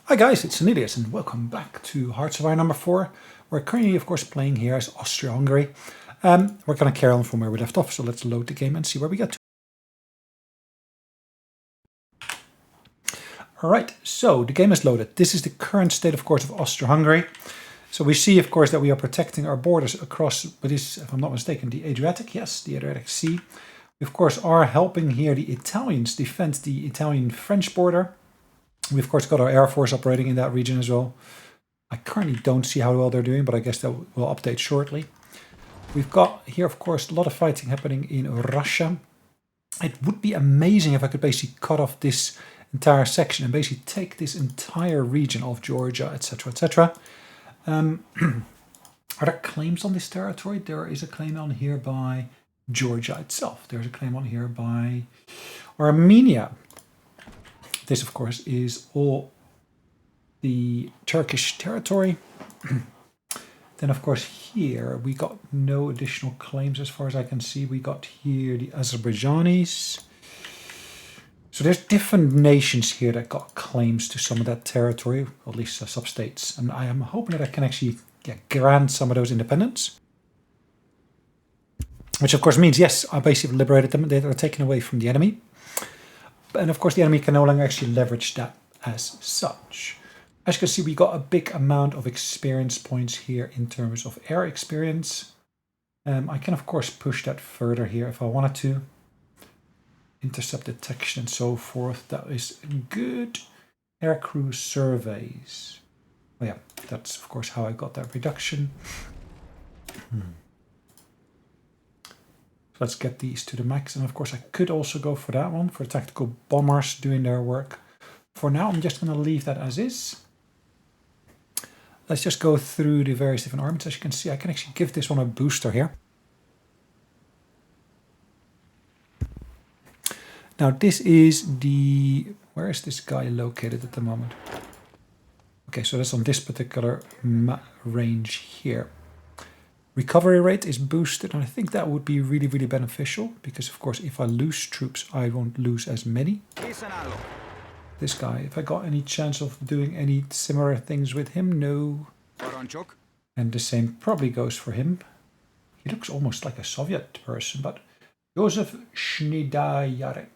Hi guys, it's Sonelias and welcome back to Hearts of Iron number 4. We're currently of course playing here as Austria-Hungary. We're going to carry on from where we left off, so let's load the game and see where we get to. Alright, so the game is loaded. This is the current state of course of Austria-Hungary. So we see of course that we are protecting our borders across what is, if I'm not mistaken, the Adriatic. Yes, the Adriatic Sea. We of course are helping here the Italians defend the Italian-French border. We of course got our Air Force operating in that region as well. I currently don't see how well they're doing, but I guess that will update shortly. We've got here of course a lot of fighting happening in Russia. It would be amazing if I could basically cut off this entire section and basically take this entire region of Georgia, etc., etc. Are there claims on this territory? There is a claim on here by Georgia itself. There's a claim on here by Armenia. This, of course, is all the Turkish territory. Then, of course, here we got no additional claims as far as I can see. We got here the Azerbaijanis. So there's different nations here that got claims to some of that territory, or at least sub-states. And I am hoping that I can actually grant some of those independence. Which, of course, means, yes, I basically liberated them. They are taken away from the enemy. And of course the enemy can no longer actually leverage that as such. As you can see, we got a big amount of experience points here in terms of air experience. I can of course push that further here if I wanted to. Intercept detection and so forth. That is good. Aircrew surveys. Oh yeah, that's of course how I got that reduction. Let's get these to the max, and of course I could also go for that one, for the tactical bombers doing their work. For now I'm just going to leave that as is. Let's just go through the various different armies. As you can see, I can actually give this one a booster here. Now this is the... where is this guy located at the moment? Okay, so that's on this particular range here. Recovery rate is boosted, and I think that would be really, really beneficial, because of course if I lose troops I won't lose as many. This guy, if I got any chance of doing any similar things with him, no. And the same probably goes for him. He looks almost like a Soviet person, but Joseph Schneiderjarek.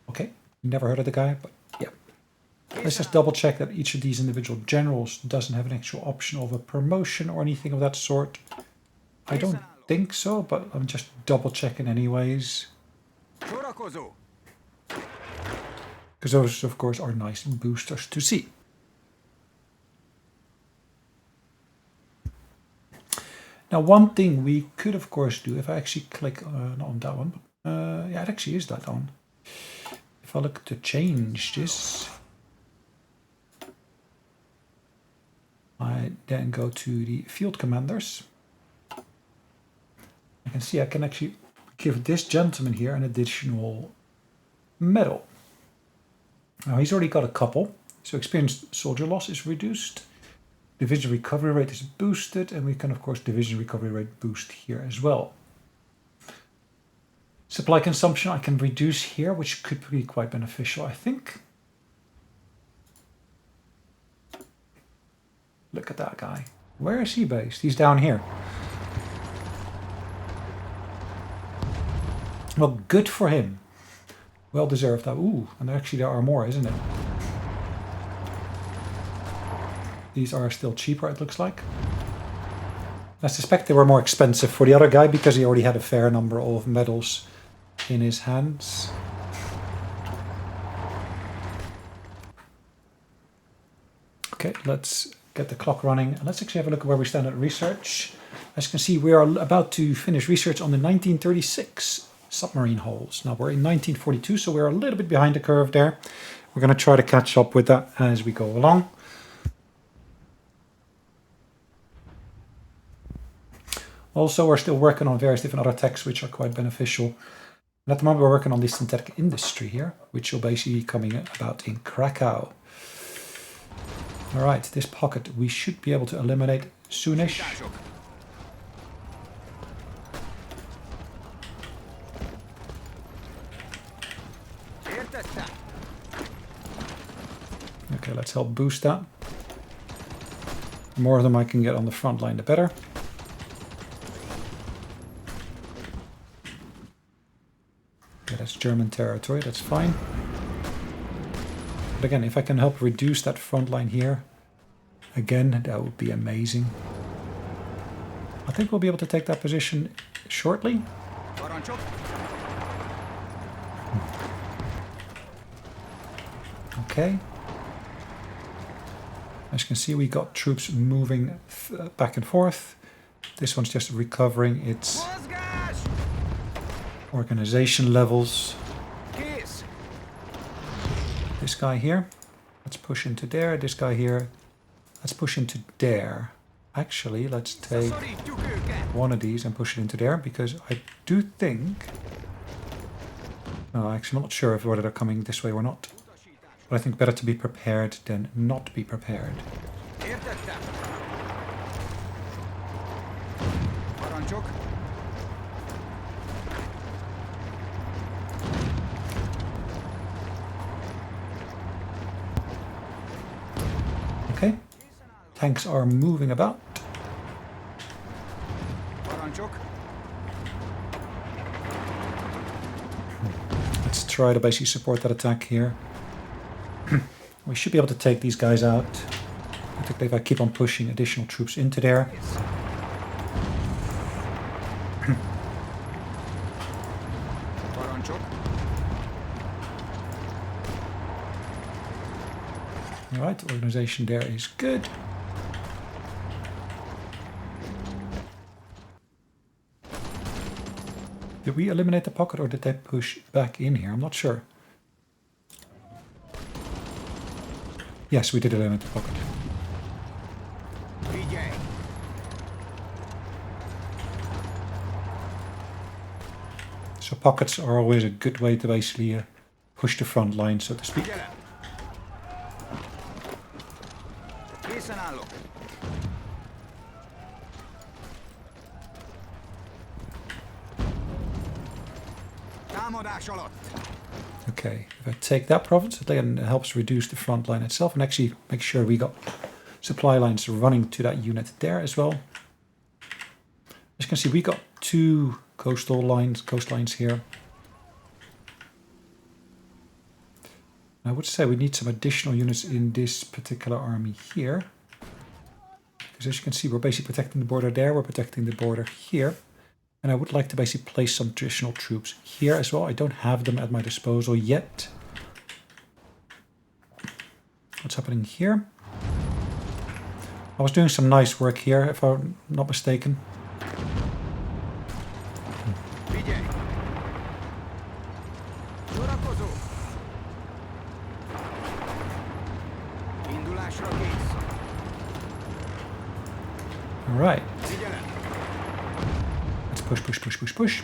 Okay, never heard of the guy, but yeah. Let's just double check that each of these individual generals doesn't have an actual option of a promotion or anything of that sort. I don't think so, but I'm just double checking anyways. Because those, of course, are nice boosters to see. Now, one thing we could, of course, do, if I actually click not on that one, but yeah, it actually is that on. If I look to change this, I then go to the field commanders. I can see I can actually give this gentleman here an additional medal. Now he's already got a couple, so experienced soldier loss is reduced. Division recovery rate is boosted, and we can of course division recovery rate boost here as well. Supply consumption I can reduce here, which could be quite beneficial, I think. Look at that guy. Where is he based? He's down here. Well, good for him. Well deserved. Ooh, and actually there are more, isn't it? These are still cheaper, it looks like. I suspect they were more expensive for the other guy because he already had a fair number of medals in his hands. Okay, let's get the clock running, and let's actually have a look at where we stand at research. As you can see, we are about to finish research on the 1936 submarine hulls. Now we're in 1942, so we're a little bit behind the curve there. We're going to try to catch up with that as we go along. Also, we're still working on various different other techs which are quite beneficial. And at the moment we're working on the synthetic industry here, which will basically be coming about in Krakow. Alright, this pocket we should be able to eliminate soonish. Okay, let's help boost that. The more of them I can get on the front line, the better. Okay, that's German territory, that's fine. But again, if I can help reduce that front line here, again, that would be amazing. I think we'll be able to take that position shortly. Okay. As you can see, we got troops moving back and forth. This one's just recovering its organization levels. This guy here, let's push into there. This guy here, let's push into there. Actually, let's take one of these and push it into there, because I do think... No, actually I'm not sure whether they're coming this way or not. But I think better to be prepared than not be prepared. Okay, tanks are moving about. Let's try to basically support that attack here. We should be able to take these guys out, particularly if I keep on pushing additional troops into there. Alright, the organization there is good. Did we eliminate the pocket or did they push back in here? I'm not sure. Yes, we did eliminate the pocket. So pockets are always a good way to basically push the front line, so to speak. Okay, if I take that province, it then helps reduce the front line itself and actually make sure we got supply lines running to that unit there as well. As you can see, we got two coastlines here. I would say we need some additional units in this particular army here. Because as you can see, we're basically protecting the border there, we're protecting the border here. And I would like to basically place some traditional troops here as well. I don't have them at my disposal yet. What's happening here? I was doing some nice work here, if I'm not mistaken. All right. Push, push, push, push, push.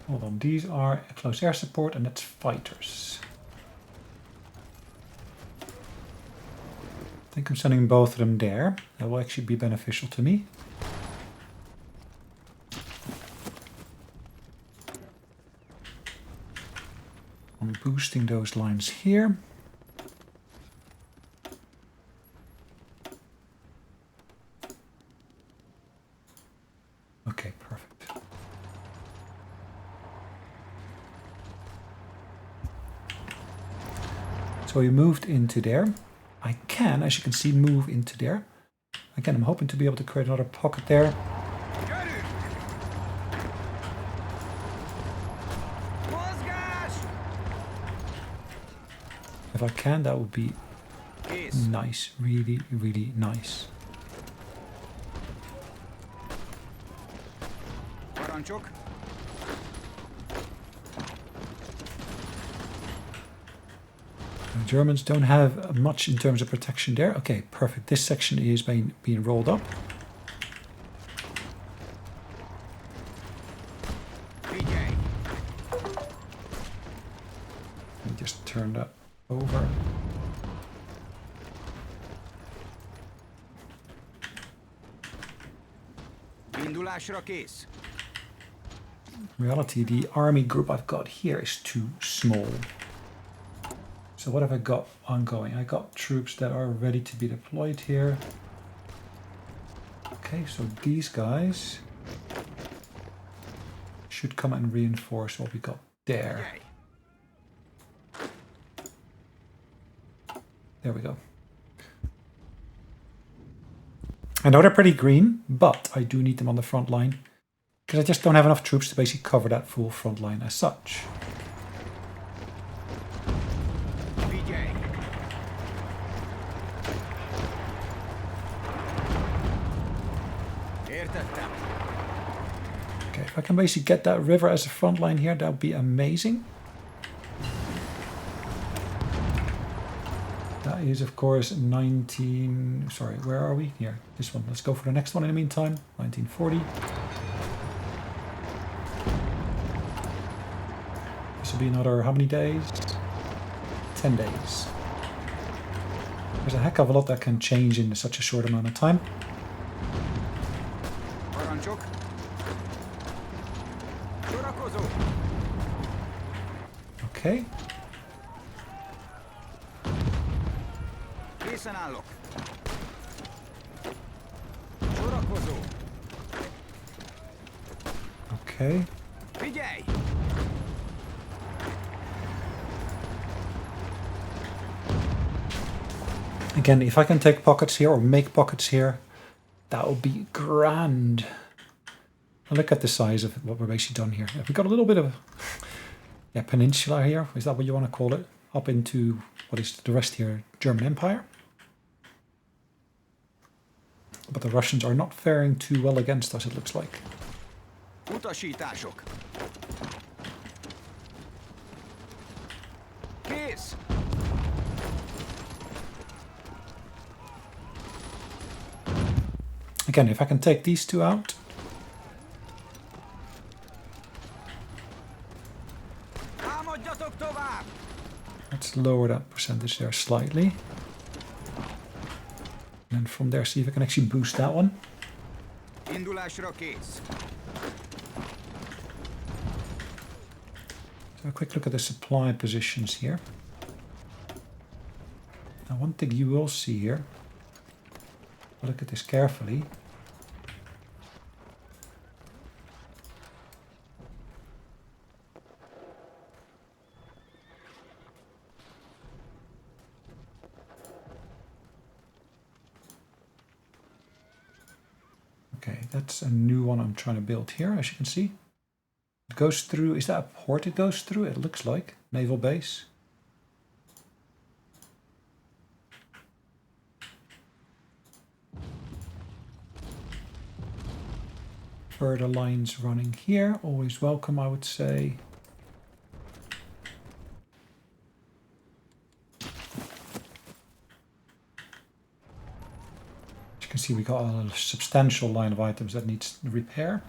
Hold on, these are close air support and that's fighters. I think I'm sending both of them there. That will actually be beneficial to me. I'm boosting those lines here. Okay, perfect. So we moved into there. I can, as you can see, move into there. Again, I'm hoping to be able to create another pocket there. If I can, that would be nice. Really, really nice. The Germans don't have much in terms of protection there. Okay, perfect. This section is being rolled up. Let me just turn that over. Indulásra kész. In reality, the army group I've got here is too small. So what have I got ongoing? I got troops that are ready to be deployed here. Okay, so these guys should come and reinforce what we got there. There we go. I know they're pretty green, but I do need them on the front line because I just don't have enough troops to basically cover that full front line as such. Okay, if I can basically get that river as a front line here, that would be amazing. That is, of course, 19... Sorry, where are we? Here, this one. Let's go for the next one in the meantime. 1940. This will be another, how many days? 10 days. There's a heck of a lot that can change in such a short amount of time. Okay. Okay. Again, if I can take pockets here or make pockets here, that would be grand. And look at the size of what we're basically done here. We've got a little bit of a peninsula here. Is that what you want to call it? Up into what is the rest here, German Empire. But the Russians are not faring too well against us, it looks like. Utasítások. Kész. Again, if I can take these two out. Támadjatok tovább. Let's lower that percentage there slightly. And from there, see if I can actually boost that one. Indulásra kész. So a quick look at the supply positions here. Now, one thing you will see here, look at this carefully. Okay, that's a new one I'm trying to build here, as you can see. It goes through, is that a port it goes through? It looks like. Naval base. Further lines running here, always welcome, I would say. As you can see, we got a substantial line of items that needs repair.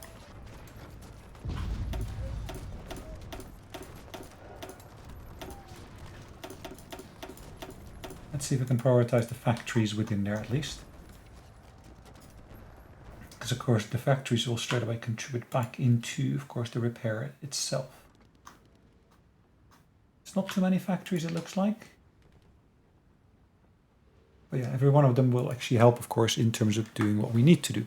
Let's see if we can prioritize the factories within there at least. Because of course the factories will straight away contribute back into, of course, the repair itself. It's not too many factories, it looks like. But yeah, every one of them will actually help, of course, in terms of doing what we need to do.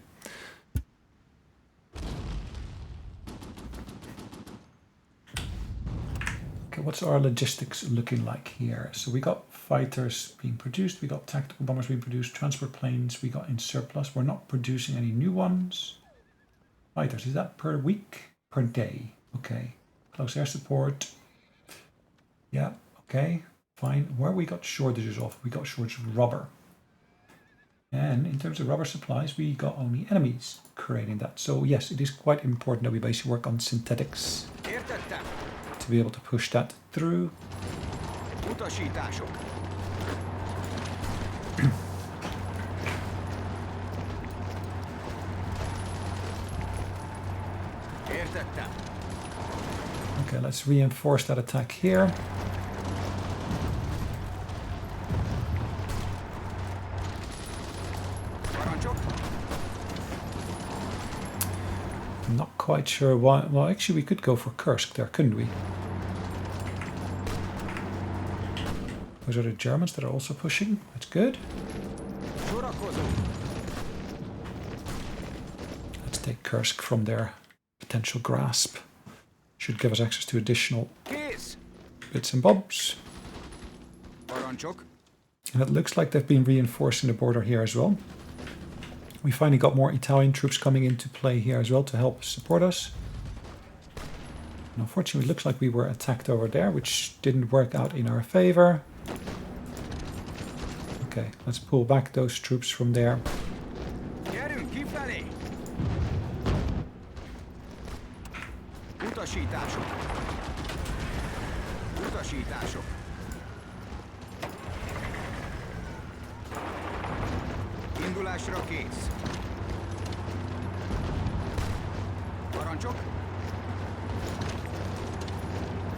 Okay, what's our logistics looking like here? So we got fighters being produced, we got tactical bombers being produced, transport planes we got in surplus. We're not producing any new ones. Fighters, is that per week? Per day? Okay. Close air support. Yeah, okay, fine. Where we got shortages of? We got shortage of rubber. And in terms of rubber supplies, we got only enemies creating that. So yes, it is quite important that we basically work on synthetics to be able to push that through. Utasítások. Okay, let's reinforce that attack here. quite sure why. Well, actually, we could go for Kursk there, couldn't we? Those are the Germans that are also pushing. That's good. Let's take Kursk from their potential grasp. Should give us access to additional bits and bobs. And it looks like they've been reinforcing the border here as well. We finally got more Italian troops coming into play here as well to help support us. And unfortunately, it looks like we were attacked over there, which didn't work out in our favor. Okay, let's pull back those troops from there. Utasítások. Utasítások. Indulásra kész. Parancsok.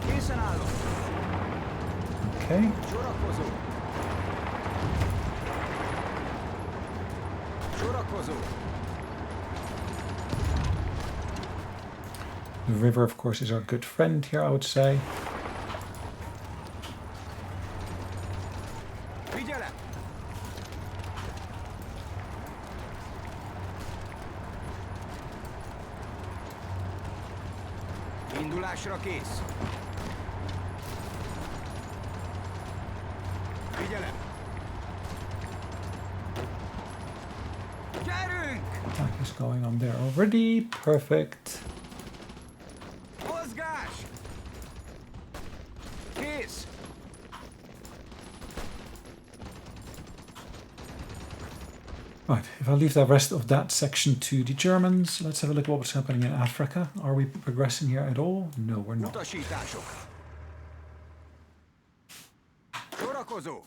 Készen állok. Okay. Sorakozó. Sorakozó. The river, of course, is our good friend here, I would say. Figyelem! Indulásra kész. Figyelem! Gyerünk! Attack is going on there already. Perfect. Mozgás! Kész! Right, if I leave the rest of that section to the Germans, let's have a look at what's happening in Africa. Are we progressing here at all? No, we're not. Utasítások. Sorakozó.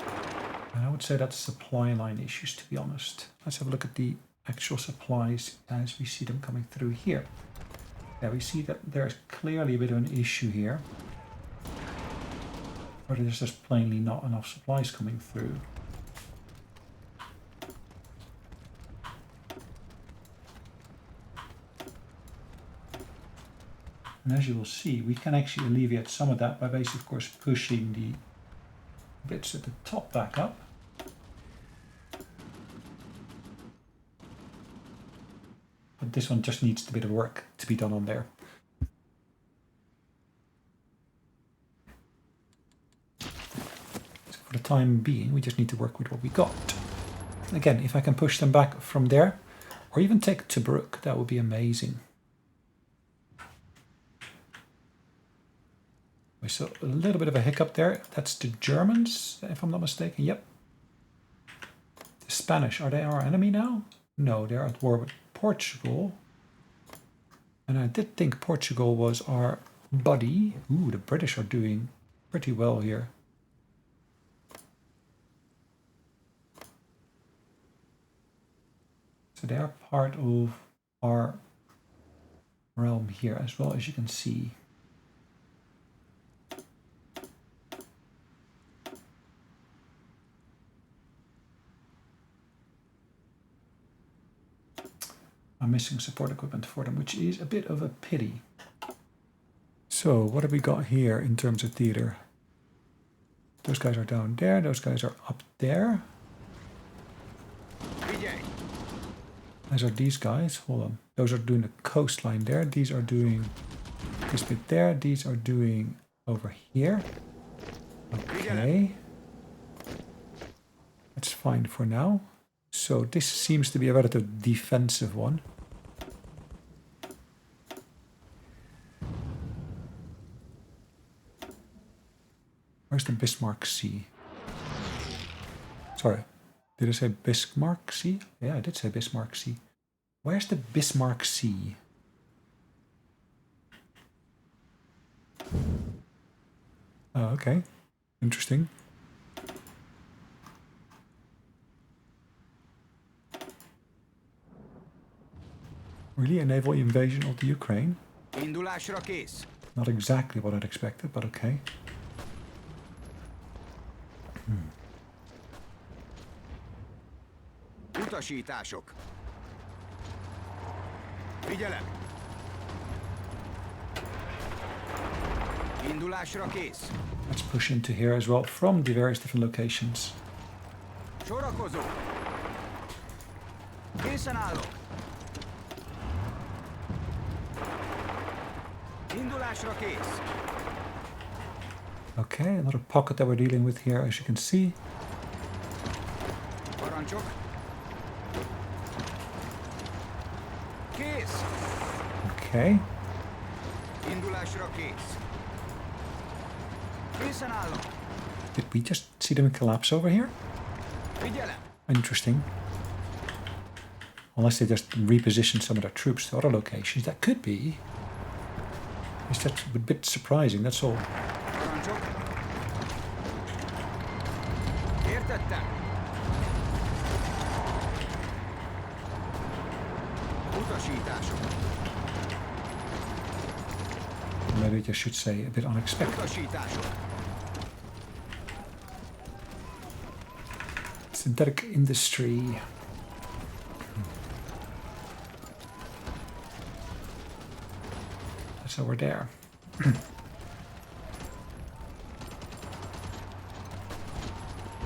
And I would say that's supply line issues, to be honest. Let's have a look at the actual supplies as we see them coming through here. Yeah, we see that there's clearly a bit of an issue here. Or there's just plainly not enough supplies coming through. And as you will see, we can actually alleviate some of that by basically, of course, pushing the bits at the top back up. But this one just needs a bit of work to be done on there. So for the time being, we just need to work with what we got. Again, if I can push them back from there, or even take Tobruk, that would be amazing. We saw a little bit of a hiccup there. That's the Germans, if I'm not mistaken. Yep. The Spanish, are they our enemy now? No, they're at war with Portugal. And I did think Portugal was our buddy. Ooh, the British are doing pretty well here. So they are part of our realm here as well, as you can see. I'm missing support equipment for them, which is a bit of a pity. So what have we got here in terms of theater? Those guys are down there, those guys are up there. Those are these guys, hold on. Those are doing the coastline there, these are doing this bit there, these are doing over here. Okay. That's fine for now. So this seems to be a relative defensive one. Where's the Bismarck Sea? Sorry, did I say Bismarck Sea? Yeah, I did say Bismarck Sea. Where's the Bismarck Sea? Oh, okay. Interesting. Really, a naval invasion of the Ukraine? Indulásra kész. Not exactly what I'd expected, but okay. Utasítások. Figyelem! Indulásra kész. Let's push into here as well from the various different locations. Sorakozó. Készen állok. Indulásra kész. Okay, another pocket that we're dealing with here, as you can see. Parancsok. Kész. Okay. Indulásra kész. Készen állok. Did we just see them collapse over here? Figyelem. Interesting. Unless they just repositioned some of their troops to other locations. That could be. It's just a bit surprising, that's all. Parancsok. Értettem. Utasítások. Maybe I just should say a bit unexpected. Utasítások. Synthetic industry. So we're there.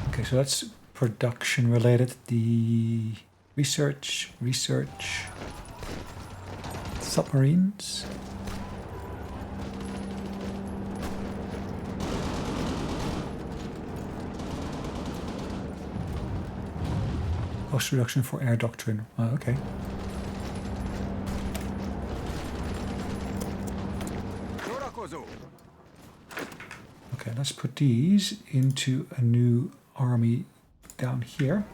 Okay, so that's production related. The research, submarines. Cost reduction for air doctrine. Oh, okay. Sorakozó. Okay, let's put these into a new army down here.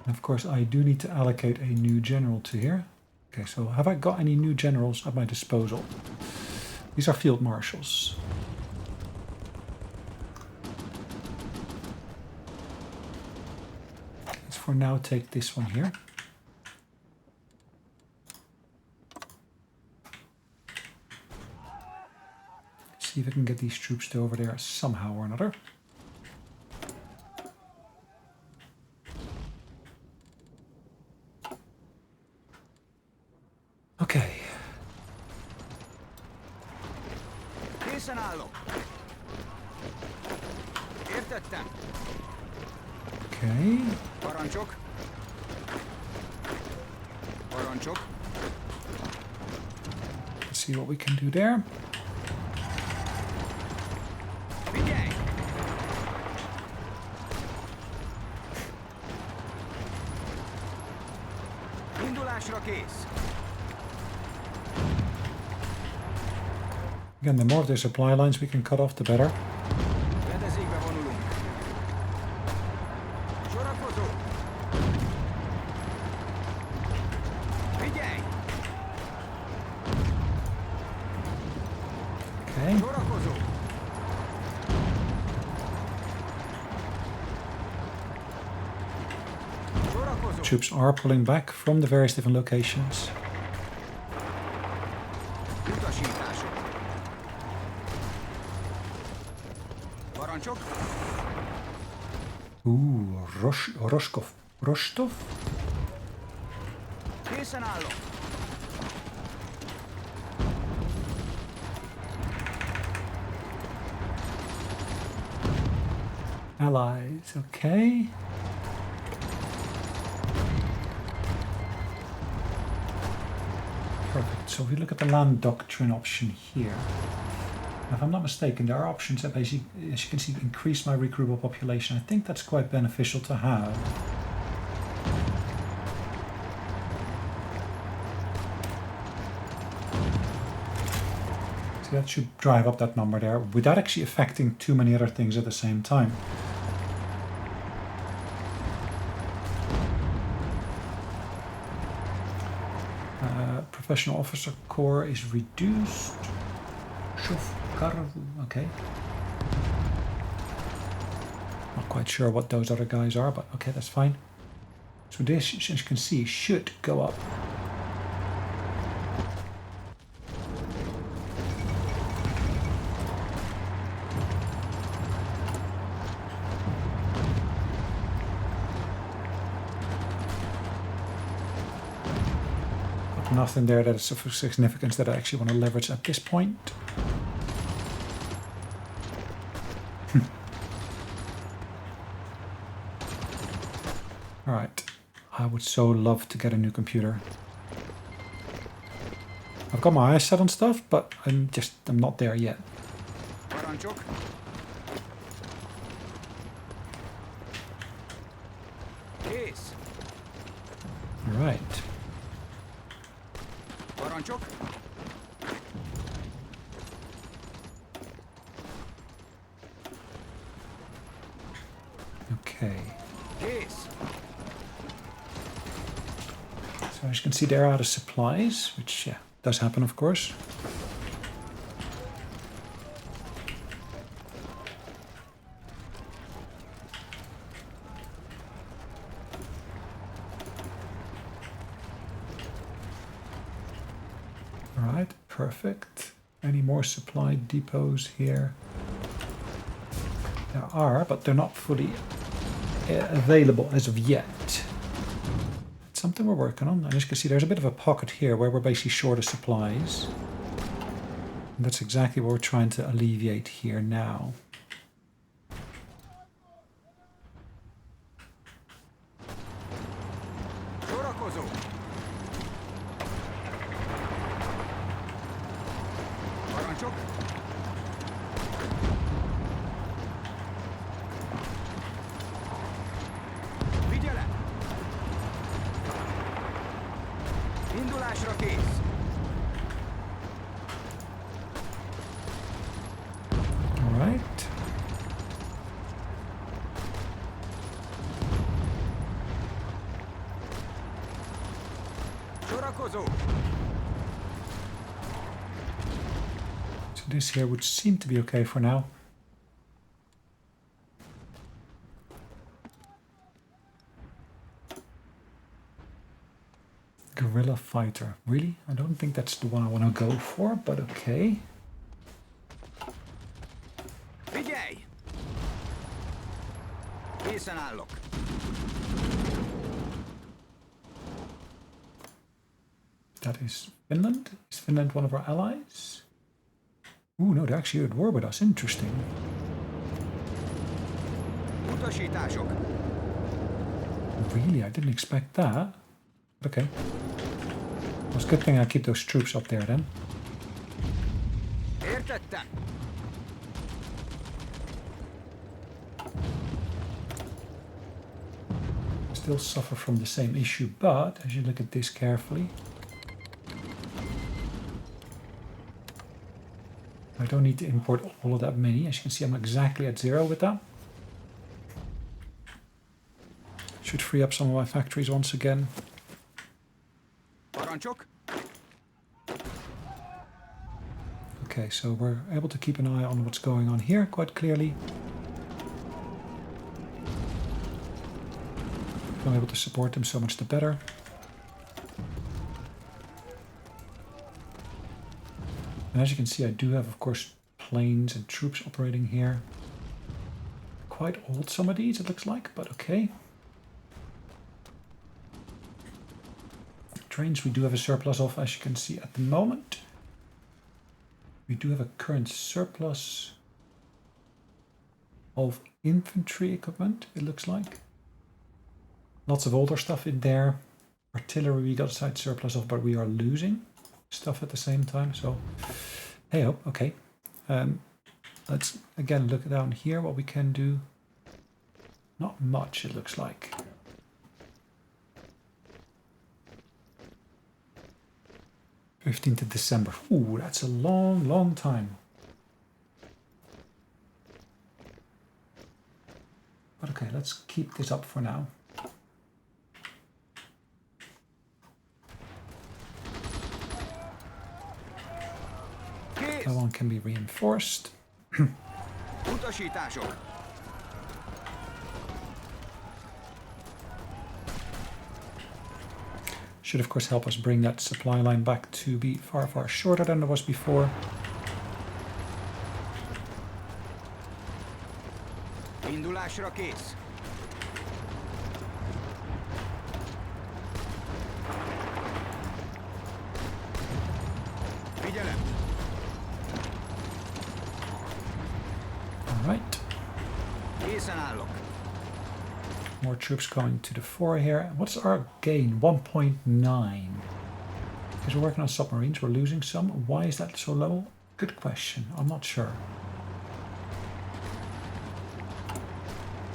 And of course, I do need to allocate a new general to here. Okay, so have I got any new generals at my disposal? These are field marshals. Let's for now take this one here. See if I can get these troops to over there somehow or another. Okay. Készen állok. Értettem. Okay. Parancsok. Parancsok. Let's see what we can do there. Figyelj! Indulásra kész. Again, the more of the supply lines we can cut off, the better. Fedezékbe vonulunk. Sorakozó. Figyelj! Okay. Sorakozó. Sorakozó. Troops are pulling back from the various different locations. Utasítások. Parancsok. Ooh, Rostov? Készen állok. Allies, okay. Perfect. So if we look at the land doctrine option here, if I'm not mistaken, there are options that basically, as you can see, increase my recruitable population. I think that's quite beneficial to have. So that should drive up that number there without actually affecting too many other things at the same time. Professional officer corps is reduced. Okay. Not quite sure what those other guys are, but okay, that's fine. So this, as you can see, should go up. Nothing there that is of significance that I actually want to leverage at this point. Alright. I would so love to get a new computer. I've got my eyes set on stuff, but I'm not there yet. Parancsok. Kész. Alright. Parancsok. Okay. Kész. So as you can see, they're out of supplies, which, yeah, does happen, of course. All right, perfect. Any more supply depots here? There are, but they're not fully available as of yet. It's something we're working on. And as you can see, there's a bit of a pocket here where we're basically short of supplies. And that's exactly what we're trying to alleviate here now. Sorakozó. Parancsok. Figyelem! Indulásra kész! All right. Sorakozó! So this here would seem to be okay for now. Guerrilla fighter. Really? I don't think that's the one I want to go for, but okay. Figyelj! Készen állok. That is Finland. Is Finland one of our allies? Ooh, no, they're actually at war with us. Interesting. Utasítások. Really? I didn't expect that. Okay. Well, it's a good thing I keep those troops up there then. Értettem. Still suffer from the same issue, but as you look at this carefully, I don't need to import all of that many. As you can see, I'm exactly at 0 with that. Should free up some of my factories once again. Parancsok. Okay, so we're able to keep an eye on what's going on here quite clearly. If I'm able to support them, so much the better. And as you can see, I do have, of course, planes and troops operating here. Quite old, some of these, it looks like, but okay. Trains we do have a surplus of, as you can see at the moment. We do have a current surplus of infantry equipment, it looks like. Lots of older stuff in there. Artillery we got a slight surplus of, but we are losing stuff at the same time. So, hey, oh, okay. Let's again look down here what we can do. Not much, it looks like. '15th of December. Ooh, that's a long, long time. But okay, let's keep this up for now. That one can be reinforced. Utasítások. Should of course help us bring that supply line back to be far, far shorter than it was before. Indulásra kész. Figyelem. All right. Készen állok. More troops coming to the fore here. What's our gain? 1.9. Because we're working on submarines, we're losing some. Why is that so low? Good question. I'm not sure.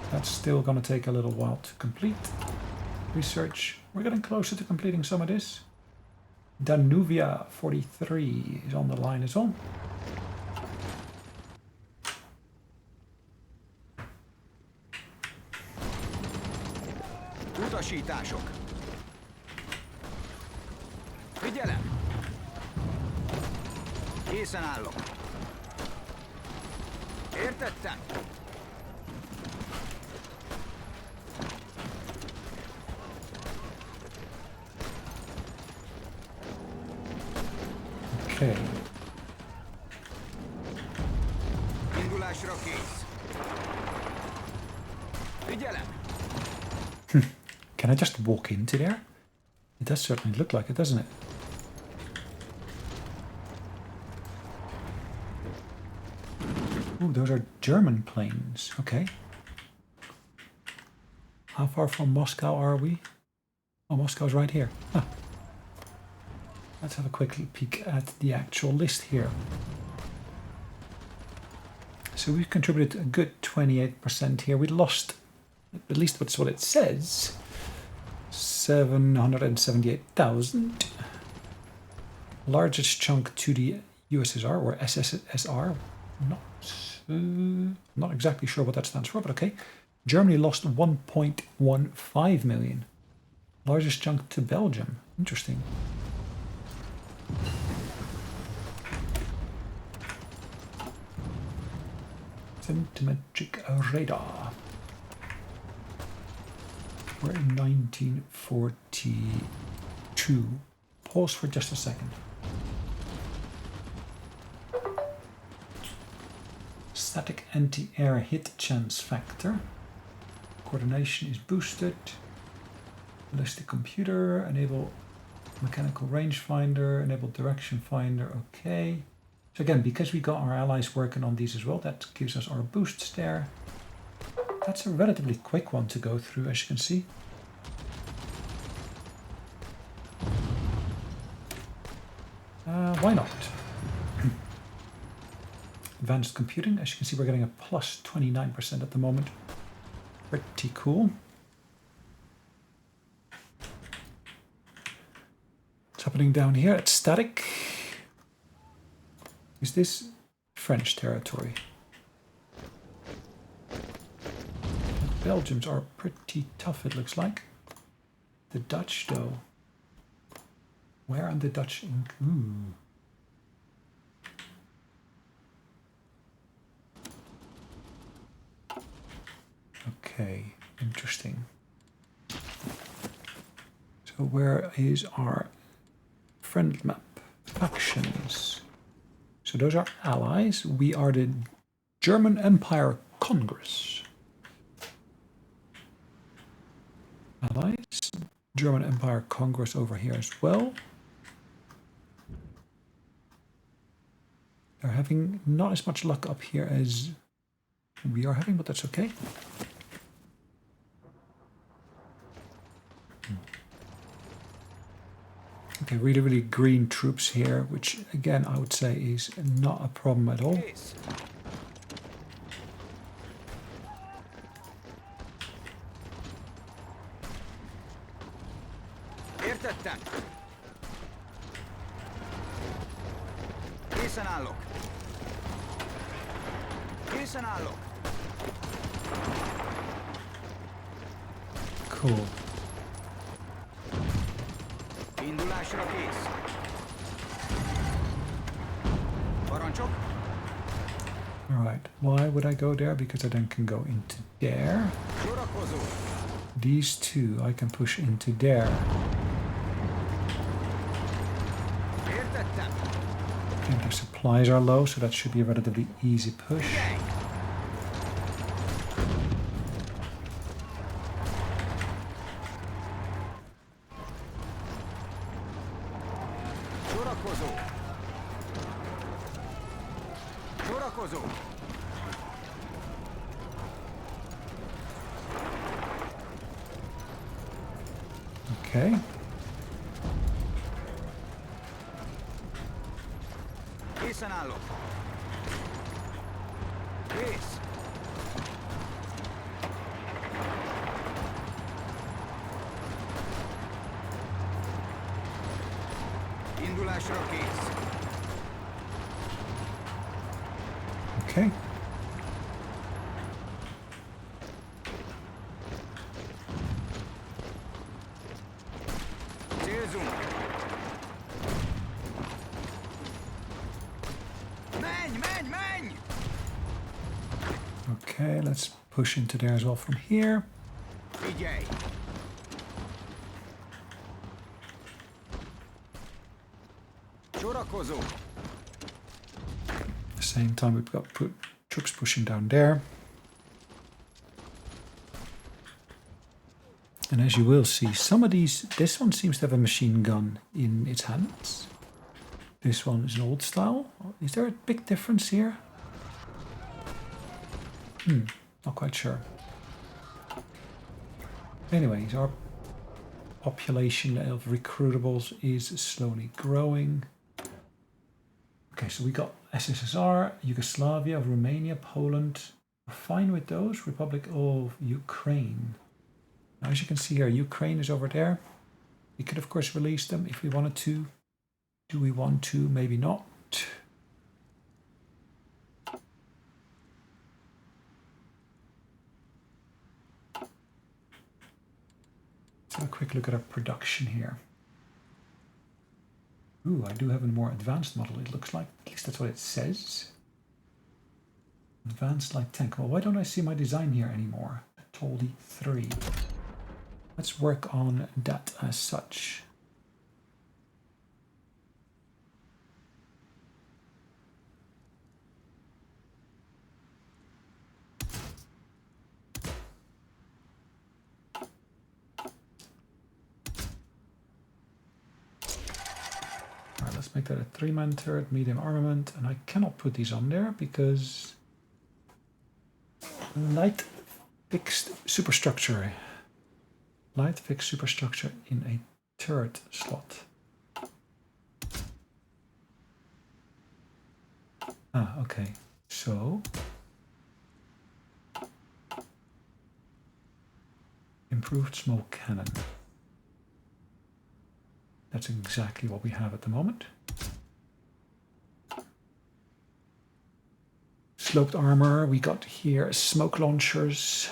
That's still going to take a little while to complete. Research. We're getting closer to completing some of this. Danuvia 43 is on the line as well. Utasítások. Figyelem! Készen állok. Értettem? Okay. Indulásra kész. Figyelem! Can I just walk into there? It does certainly look like it, doesn't it? Ooh, those are German planes. Okay. How far from Moscow are we? Oh, Moscow's right here. Huh. Let's have a quick peek at the actual list here. So we've contributed a good 28% here. We lost, at least that's what it says, 778,000. Largest chunk to the USSR or SSSR. Not exactly sure what that stands for, but okay. Germany lost 1.15 million. Largest chunk to Belgium. Interesting. Centimetric radar. We're in 1942. Pause for just a second. Static anti-air hit chance factor. Coordination is boosted. Ballistic computer. Enable mechanical rangefinder. Enable direction finder. Okay. So again, because we got our allies working on these as well, that gives us our boosts there. That's a relatively quick one to go through, as you can see. Why not? Advanced computing, as you can see, we're getting a plus 29% at the moment. Pretty cool. What's happening down here at static? Is this French territory? The Belgians are pretty tough, it looks like. The Dutch, though. Where are the Dutch? Ooh. Okay, interesting. So where is our friend map? Factions. So those are allies. We are the German Empire Congress. Allies. German Empire Congress over here as well. They're having not as much luck up here as we are having, but that's okay. Okay, really, really green troops here, which again I would say is not a problem at all. Értettem. Készen állok. Készen állok. Cool. Indulásra kész. Parancsok? Alright, why would I go there? Because I then can go into there. Sorakozó. These two I can push into there. Értettem. Okay, their supplies are low, so that should be a relatively easy push. Sorakozó. Sorakozó. Okay. Készen állok. Kész. Indulásra kész. Okay. Célzunk. Menj, menj, menj! Okay, let's push into there as well from here. Figyelj! Sorakozó. At the same time, we've got troops pushing down there. And as you will see, some of these, this one seems to have a machine gun in its hands. This one is an old style. Is there a big difference here? Not quite sure. Anyways, our population of recruitables is slowly growing. Okay, so we got SSSR, Yugoslavia, Romania, Poland. We're fine with those. Republic of Ukraine. Now, as you can see here, Ukraine is over there. We could, of course, release them if we wanted to. Do we want to? Maybe not. Let's have a quick look at our production here. Ooh, I do have a more advanced model, it looks like. At least that's what it says. Advanced light tank. Well, why don't I see my design here anymore? Toldi 3. Let's work on that as such. Alright, let's make that a 3-man turret, medium armament, and I cannot put these on there because light fixed superstructure. Light fixed superstructure in a turret slot. Ah, okay. So improved smoke cannon. That's exactly what we have at the moment. Sloped armor, we got here smoke launchers.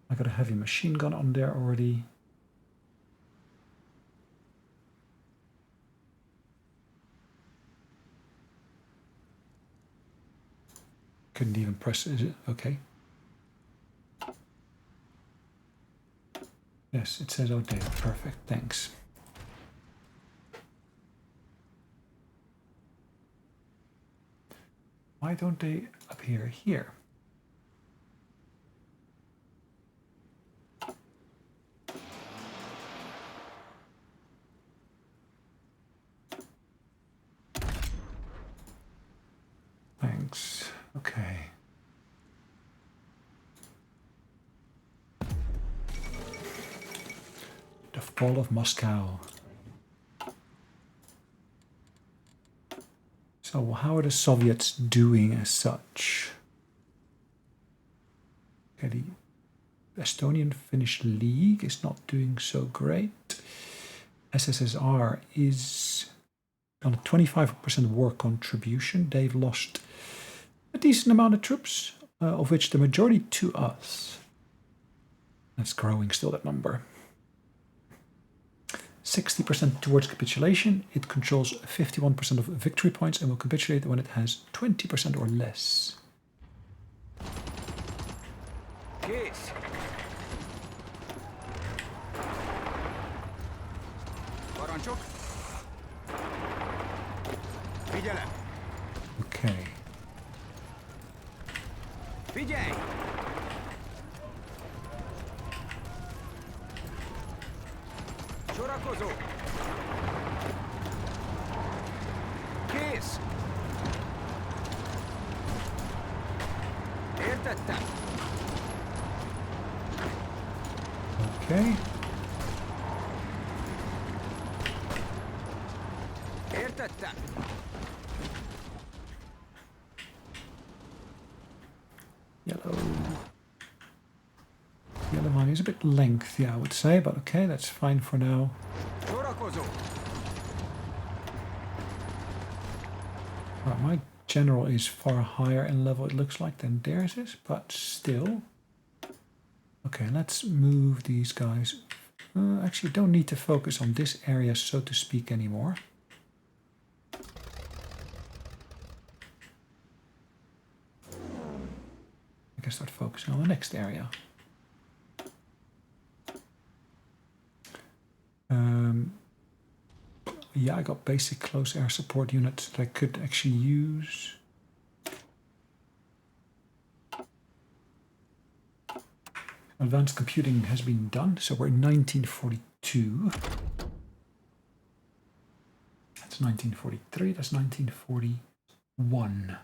I got a heavy machine gun on there already. Couldn't even press it. Okay. Yes, it says outdated. Perfect, thanks. Why don't they appear here? Thanks. Okay. The fall of Moscow. So how are the Soviets doing as such? Okay, the Estonian-Finnish League is not doing so great. SSSR is on a 25% war contribution. They've lost a decent amount of troops, of which the majority to us. That's growing still, that number. 60% towards capitulation. It controls 51% of victory points and will capitulate when it has 20% or less. Kész. Parancsok. Figyelem. Okay. Figyelj! Sorakozó! Kész! Értettem! Okay. Yellow. Yellow line is a bit lengthy, I would say, but okay, that's fine for now. Right, my general is far higher in level, it looks like, than theirs is, but still. Okay, let's move these guys. Actually, don't need to focus on this area, so to speak, anymore. I can start focusing on the next area. Yeah, I got basic close air support units that I could actually use. Advanced computing has been done, so we're in 1942. That's 1943, that's 1941.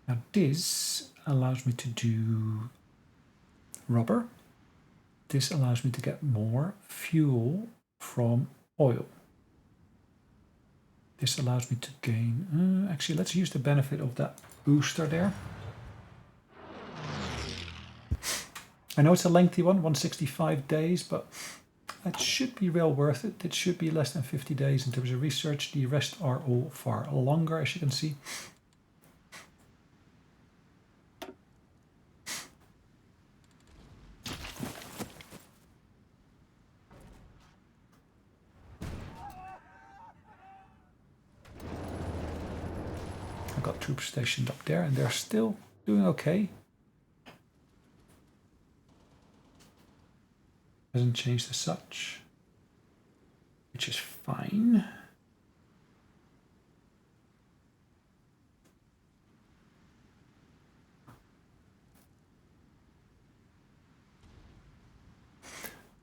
Now this allows me to do rubber. This allows me to get more fuel from oil. This allows me to gain... actually, let's use the benefit of that booster there. I know it's a lengthy one, 165 days, but that should be well worth it. It should be less than 50 days in terms of research. The rest are all far longer, as you can see. I've got troops stationed up there, and they're still doing okay. Hasn't changed as such, which is fine.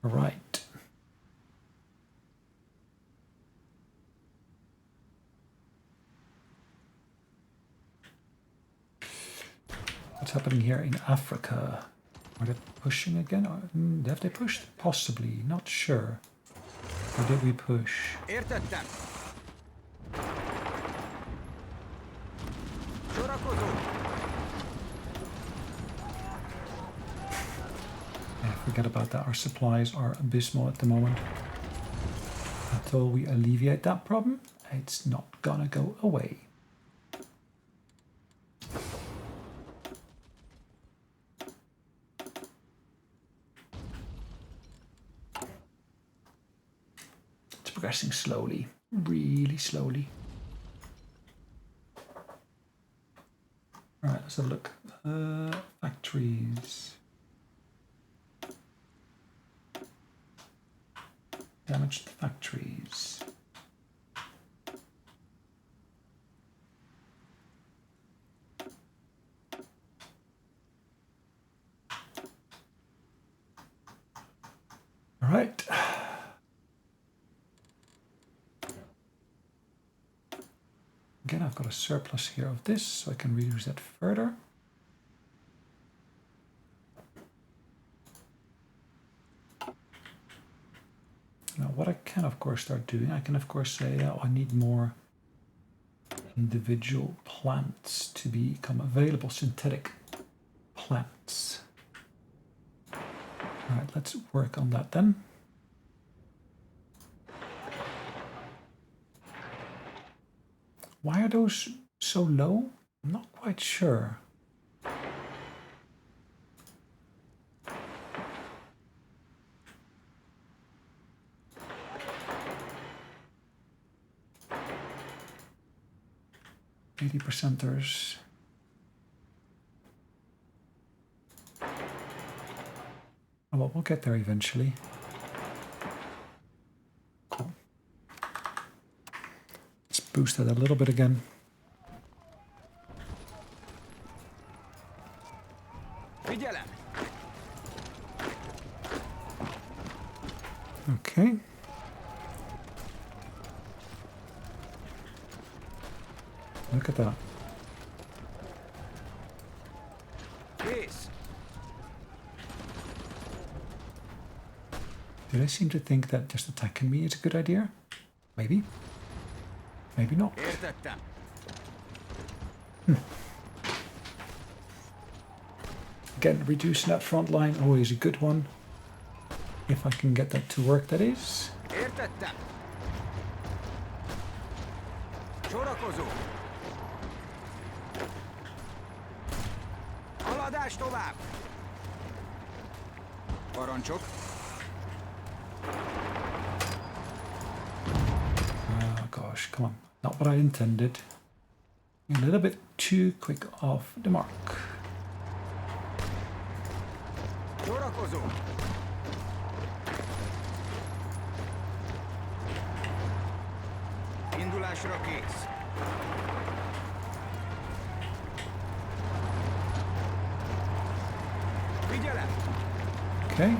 All right. What's happening here in Africa? Are they pushing again? Or, have they pushed? Possibly, not sure. Or did we push? Értettem. Yeah, forget about that. Our supplies are abysmal at the moment. Until we alleviate that problem, it's not gonna go away. Progressing slowly, really slowly. All right, let's have a look. Factories. Damaged factories. All right. Again, I've got a surplus here of this, so I can reuse that further. Now, what I can, of course, start doing, I can, of course, say, oh, I need more individual plants to become available, synthetic plants. All right, let's work on that then. Why are those so low? I'm not quite sure. %ers. Oh, well, we'll get there eventually. Cool. Let's boost that a little bit again. Figyelem! Okay. Look at that. Kész! Do they seem to think that just attacking me is a good idea? Maybe. Maybe not. Értettem. Again, reducing that front line, always a good one. If I can get that to work, that is. Értettem. Sorakozó. Haladás tovább. Parancsok. Oh gosh, come on. Not what I intended. A little bit too quick off the mark. Sorakozó. Indulásra kész. Figyelem! Okay.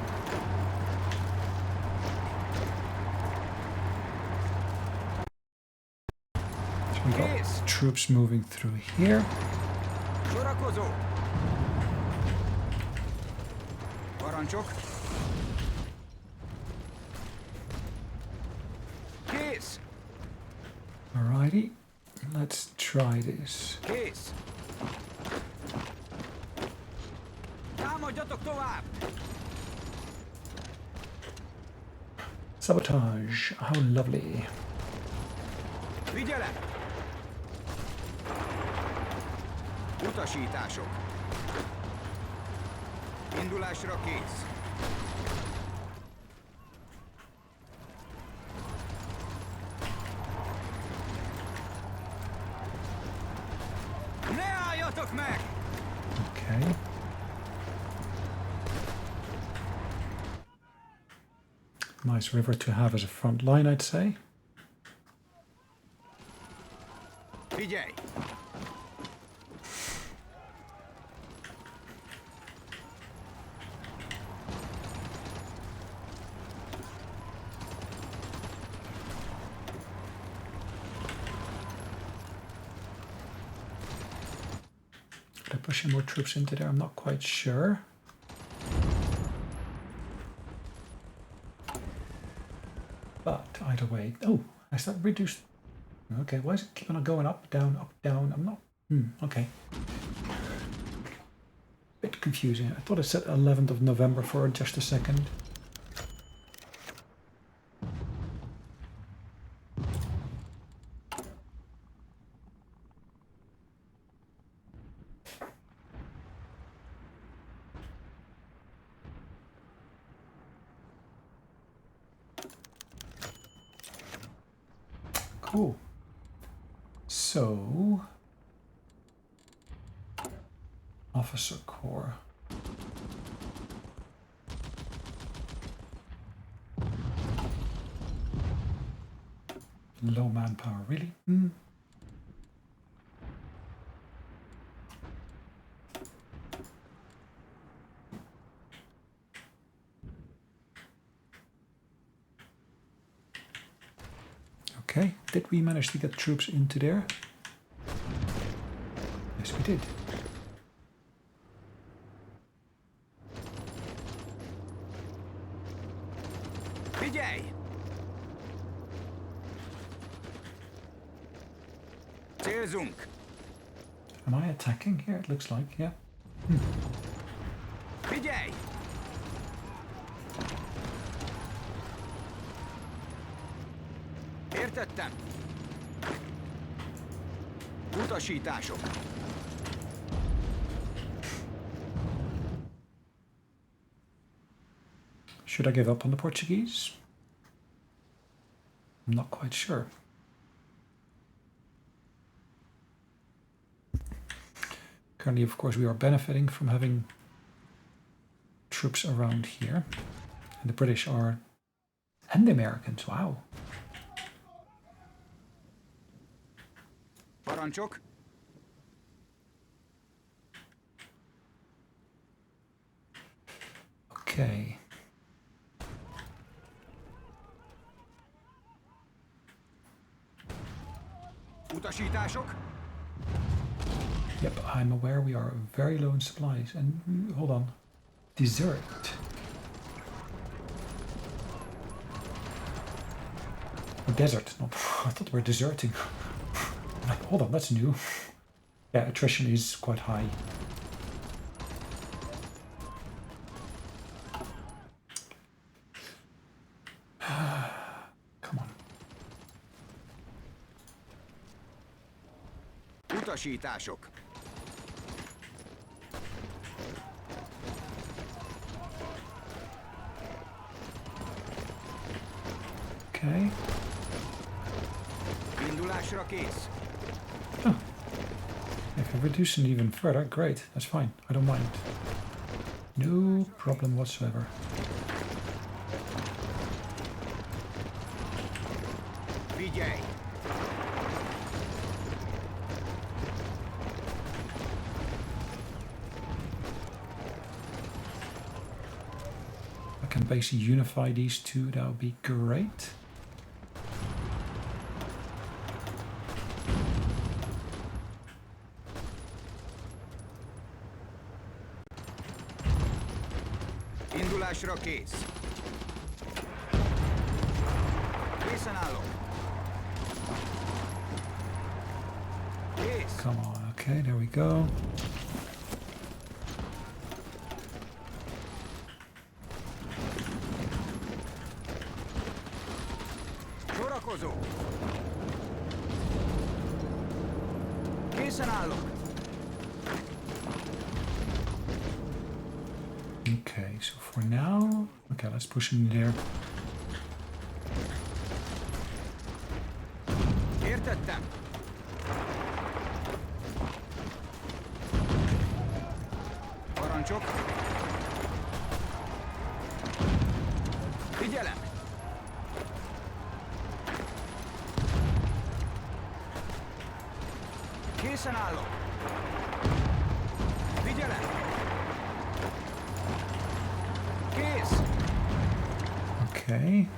So we got troops moving through here. Sorakozó. Parancsok. Kész. Alrighty, let's try this. Kész. Támadjatok tovább. Sabotage, how lovely. Figyelem! Utasítások. Indulásra kész. Ne álljatok meg! Okay. Nice river to have as a front line, I'd say. Figyelj! Could I push in more troops into there? I'm not quite sure. But either way, oh, I start reduced. Okay, why is it keep on going up, down, up, down? I'm not. Okay. Bit confusing. I thought it said 11th of November for just a second. Cool. So, officer corps. Low manpower, really? Okay, did we manage to get troops into there? Yes, we did. Figyelj! Célzunk! Am I attacking here? It looks like, yeah. Figyelj! Értettem! Utasítások! Should I give up on the Portuguese? I'm not quite sure. Currently, of course, we are benefiting from having troops around here. And the British are... and the Americans, wow. Parancsok! Okay. Utasítások! Yep, I'm aware we are very low in supplies. And hold on. Desert. Or desert. Not, I thought we were deserting. Hold on, that's new. Yeah, attrition is quite high. Utasítások. Okay. Indulásra kész. If you reduce it even further, great. That's fine. I don't mind. No problem whatsoever. Figyelj! I can basically unify these two. That would be great. Indulásra kész. Készen állok. Kész. Come on. Okay, there we go. Sorakozó. Készen állok. Okay, so for now, okay, let's push him there. Értettem. Parancsok. Figyelem. Készen állok. Figyelem. Kész. Okay.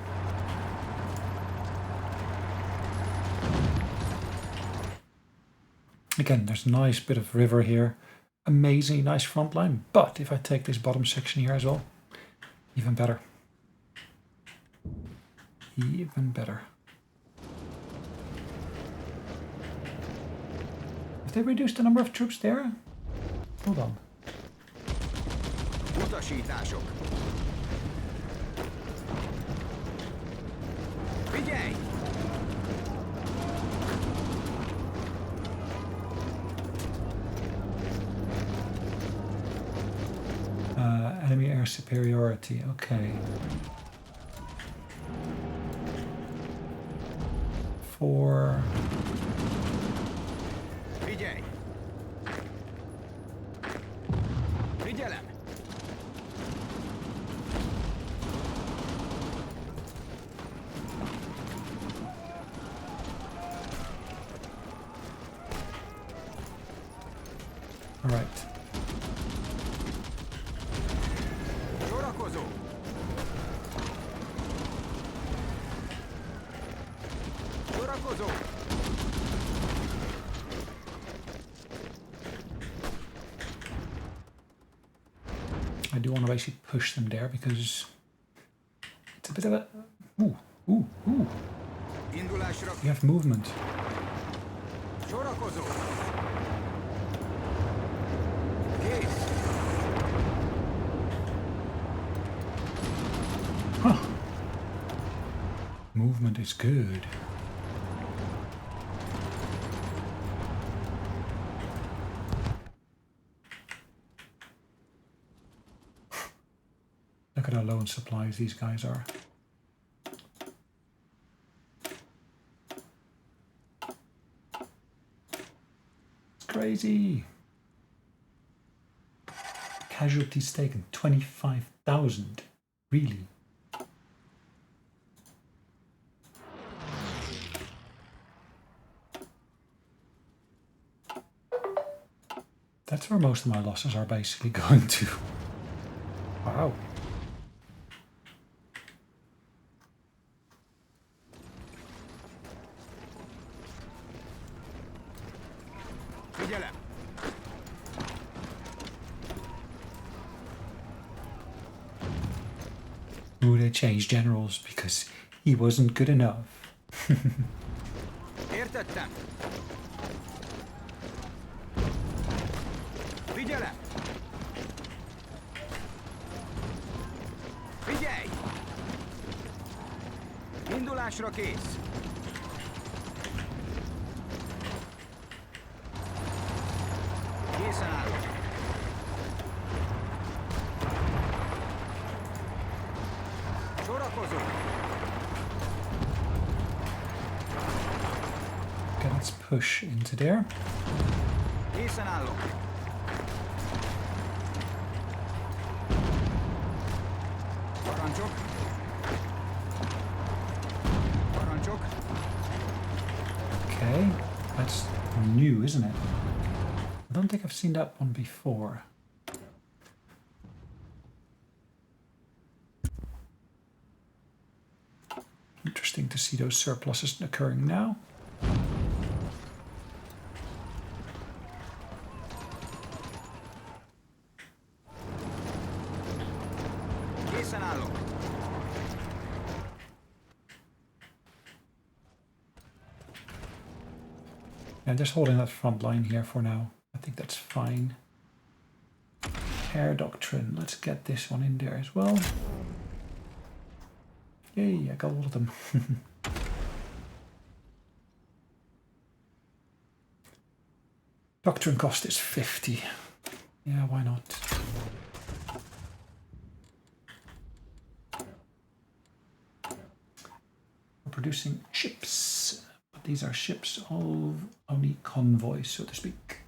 Again, there's a nice bit of river here. Amazing, nice front line. But if I take this bottom section here as well, even better. Even better. Have they reduced the number of troops there? Hold on. Utasítások. Figyelj! Enemy air superiority, okay. 4. Figyelj! Figyelem! All right. Sorakozó! Sorakozó! I do want to basically push them there because it's a bit of a... Ooh. Indulásra You have movement. sorakozó! Kész! Huh. Movement is good. Look at how low in supplies these guys are. It's crazy. Casualties taken, 25,000. Really? That's where most of my losses are basically going to. Wow. Figyelem! Ooh, they changed generals because he wasn't good enough. Értettem! Figyelem! Figyelj! Indulásra kész! Sorakozó! Okay, let's push into there. Készen állok! Parancsok! Parancsok! Okay, that's new, isn't it? I don't think I've seen that one before. Interesting to see those surpluses occurring now. Készen állok! Yeah, just holding that front line here for now. I think that's fine. Air doctrine. Let's get this one in there as well. Yay, I got all of them. Doctrine cost is 50. Yeah, why not? We're producing ships. But these are ships of only convoys, so to speak.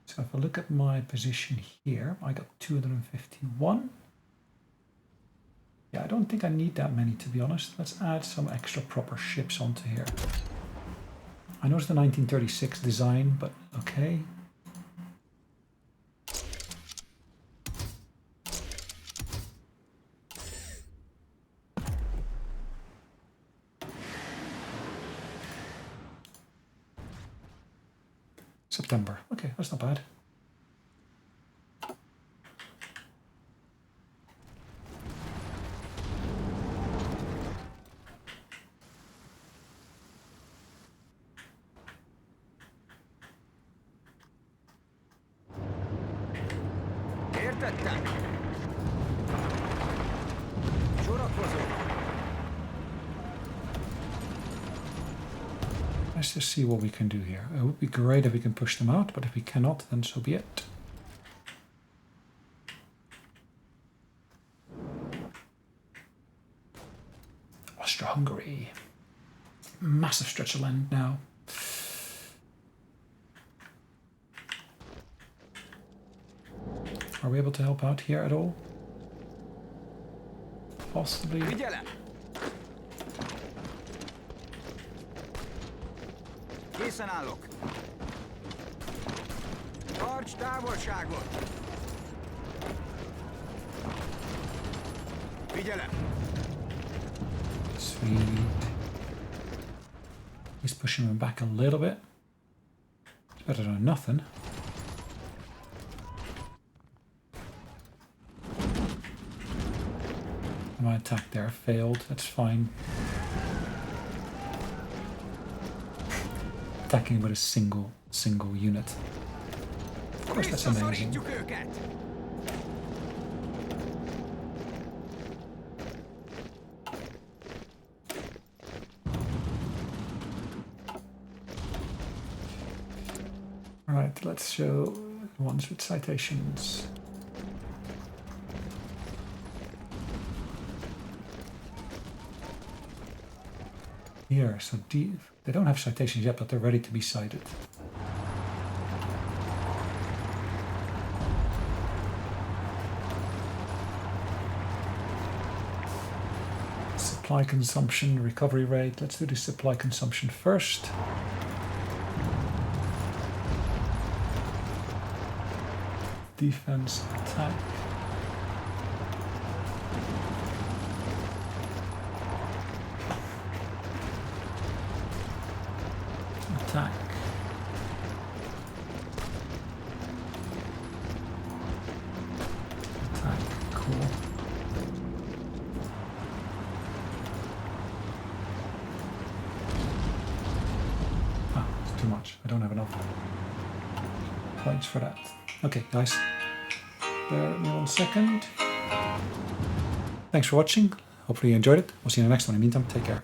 So if I look at my position here, I got 251. Yeah, I don't think I need that many, to be honest. Let's add some extra proper ships onto here. I know it's the 1936 design, but okay. September. Okay, that's not bad. Értettem! Sorakozó! Let's just see what we can do here. It would be great if we can push them out, but if we cannot, then so be it. Austria-Hungary. Massive stretch of land now. Are we able to help out here at all? Possibly. Figyelem! Készen állok! Tarts távolságot! Figyelem! Sweet. He's pushing him back a little bit. It's better than nothing. My attack there failed. That's fine. Attacking with a single unit. Of course, that's amazing. Visszaszorítjuk őket! All right, let's show the ones with citations. Here, so they don't have citations yet, but they're ready to be cited. Supply consumption, recovery rate. Let's do the supply consumption first. Defense, attack. Attack. Attack, cool. Ah, it's too much. I don't have enough points for that. Okay, guys. Bear with me 1 second. Thanks for watching. Hopefully you enjoyed it. We'll see you in the next one. In the meantime, take care.